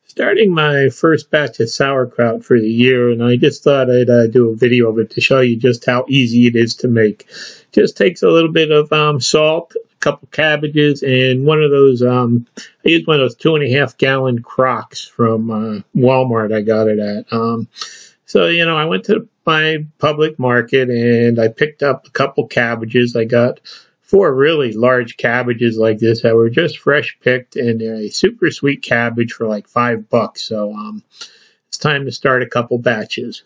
Starting my first batch of sauerkraut for the year, and I just thought I'd do a video of it to show you just how easy it is to make. Just takes a little bit of salt, a couple cabbages, and one of those, I used one of those 2.5 gallon crocks from Walmart. I got it at. So, I went to my public market and I picked up a couple cabbages. I got four really large cabbages like this that were just fresh picked, and they're a super sweet cabbage for like $5. So it's time to start a couple batches.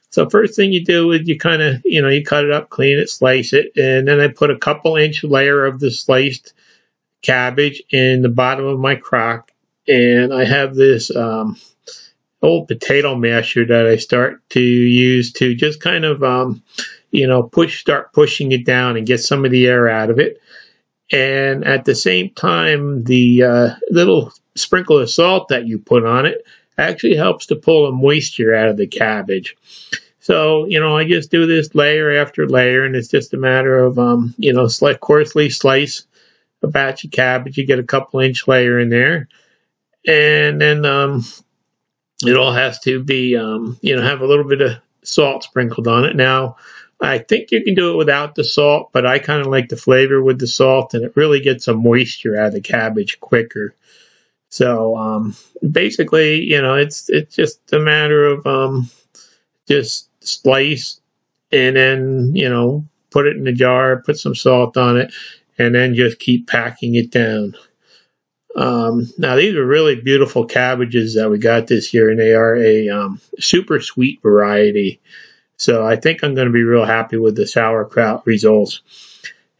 So first thing you do is you kind of, you cut it up, clean it, slice it, and then I put a couple inch layer of the sliced cabbage in the bottom of my crock, and I have this old potato masher that I start to use to just kind of start pushing it down and get some of the air out of it. And at the same time, the little sprinkle of salt that you put on it actually helps to pull the moisture out of the cabbage. So, I just do this layer after layer, and it's just a matter of, coarsely slice a batch of cabbage. You get a couple inch layer in there. And then it all has to be, have a little bit of salt sprinkled on it. Now, I think you can do it without the salt, but I kind of like the flavor with the salt, and it really gets some moisture out of the cabbage quicker. So basically, it's just a matter of just slice and then, put it in the jar, put some salt on it, and then just keep packing it down. Now, these are really beautiful cabbages that we got this year, and they are a super sweet variety. So I think I'm going to be real happy with the sauerkraut results.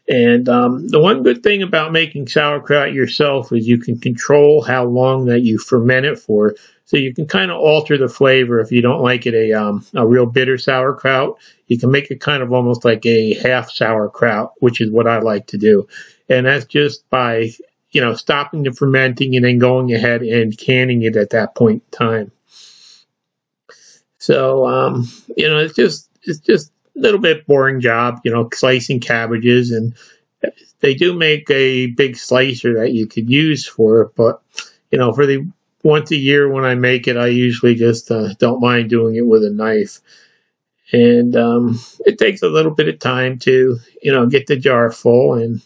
And the one good thing about making sauerkraut yourself is you can control how long that you ferment it for. So you can kind of alter the flavor. If you don't like it a real bitter sauerkraut, you can make it kind of almost like a half sauerkraut, which is what I like to do. And that's just by stopping the fermenting and then going ahead and canning it at that point in time. So, it's just a little bit boring job, slicing cabbages, and they do make a big slicer that you could use for it. But, for the once a year when I make it, I usually just don't mind doing it with a knife. And it takes a little bit of time to, get the jar full, and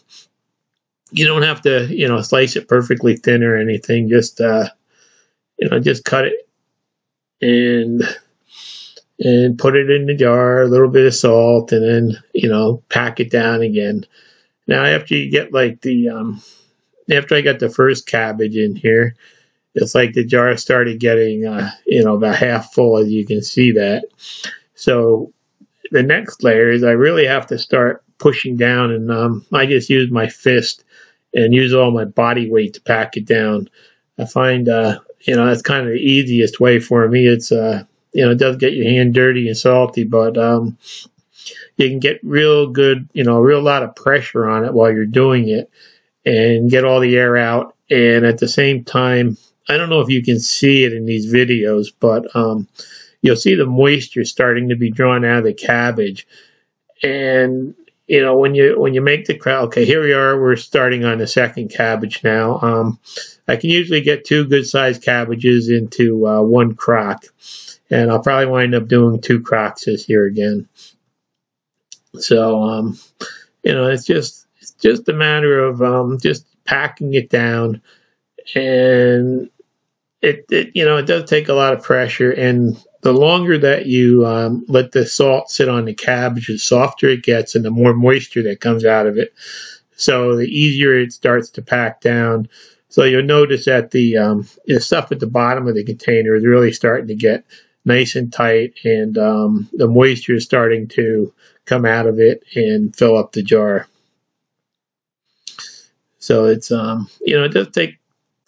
you don't have to, slice it perfectly thin or anything. Just, just cut it and put it in the jar, a little bit of salt, and then, pack it down again. Now, after you get after I got the first cabbage in here, it's like the jar started getting, about half full, as you can see that. So the next layer is I really have to start pushing down, and I just use my fist and use all my body weight to pack it down. I find, that's kind of the easiest way for me. It's, it does get your hand dirty and salty, but you can get real good, real lot of pressure on it while you're doing it and get all the air out. And at the same time, I don't know if you can see it in these videos, but you'll see the moisture starting to be drawn out of the cabbage. And when you make the crock, okay, here we are. We're starting on the second cabbage now. I can usually get 2 good-sized cabbages into one crock, and I'll probably wind up doing 2 crocks this year again. So it's just a matter of just packing it down, and it does take a lot of pressure, and the longer that you let the salt sit on the cabbage, the softer it gets and the more moisture that comes out of it. So the easier it starts to pack down. So you'll notice that the stuff at the bottom of the container is really starting to get nice and tight, and the moisture is starting to come out of it and fill up the jar. So it's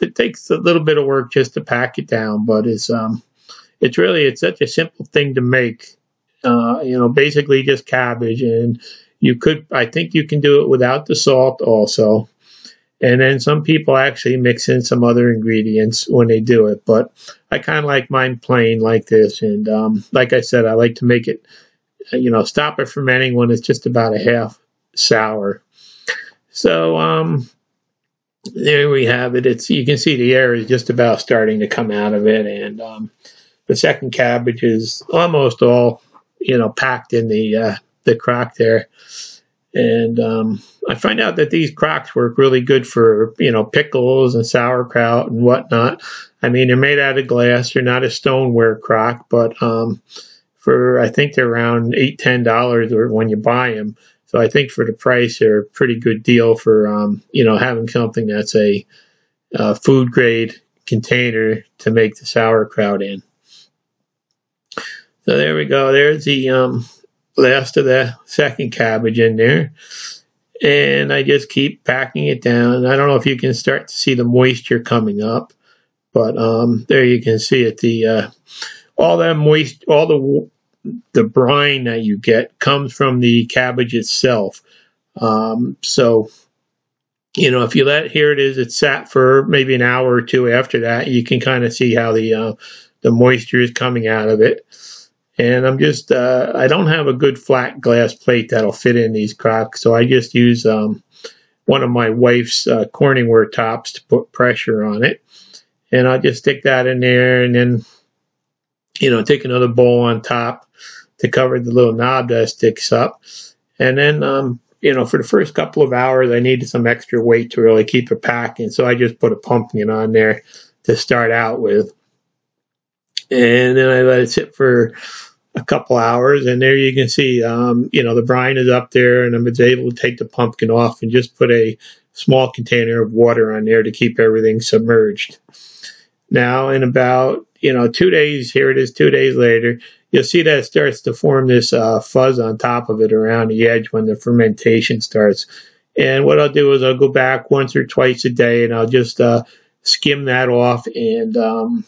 it takes a little bit of work just to pack it down, but it's such a simple thing to make. Basically just cabbage, and I think you can do it without the salt also. And then some people actually mix in some other ingredients when they do it, but I kind of like mine plain like this. And like I said, I like to make it, stop it fermenting when it's just about a half sour. So there we have it. It's, you can see the air is just about starting to come out of it, and the second cabbage is almost all, packed in the crock there. And I find out that these crocks work really good for, pickles and sauerkraut and whatnot. I mean, they're made out of glass. They're not a stoneware crock, but I think they're around $8-10 when you buy them. So I think for the price, they're a pretty good deal for, having something that's a food grade container to make the sauerkraut in. So there we go. There's the last of the second cabbage in there. And I just keep packing it down. I don't know if you can start to see the moisture coming up, but there you can see it. All the brine that you get comes from the cabbage itself. So, if you here it is, it's sat for maybe an hour or two after that. You can kind of see how the moisture is coming out of it. And I'm just, I don't have a good flat glass plate that'll fit in these crocks, so I just use one of my wife's Corningware tops to put pressure on it. And I'll just stick that in there, and then, take another bowl on top to cover the little knob that sticks up. And then, for the first couple of hours, I needed some extra weight to really keep it packing, so I just put a pumpkin on there to start out with. And then I let it sit for a couple hours, and there you can see, the brine is up there, and I'm able to take the pumpkin off and just put a small container of water on there to keep everything submerged. Now, in about, 2 days, here it is 2 days later, you'll see that it starts to form this fuzz on top of it around the edge when the fermentation starts. And what I'll do is I'll go back once or twice a day, and I'll just skim that off and,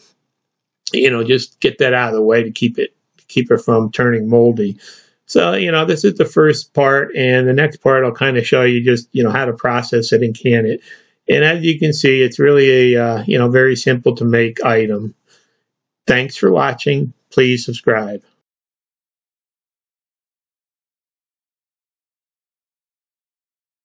just get that out of the way to keep it from turning moldy. So, this is the first part, and the next part I'll kind of show you just, how to process it and can it. And as you can see, it's really a, very simple to make item. Thanks for watching. Please subscribe.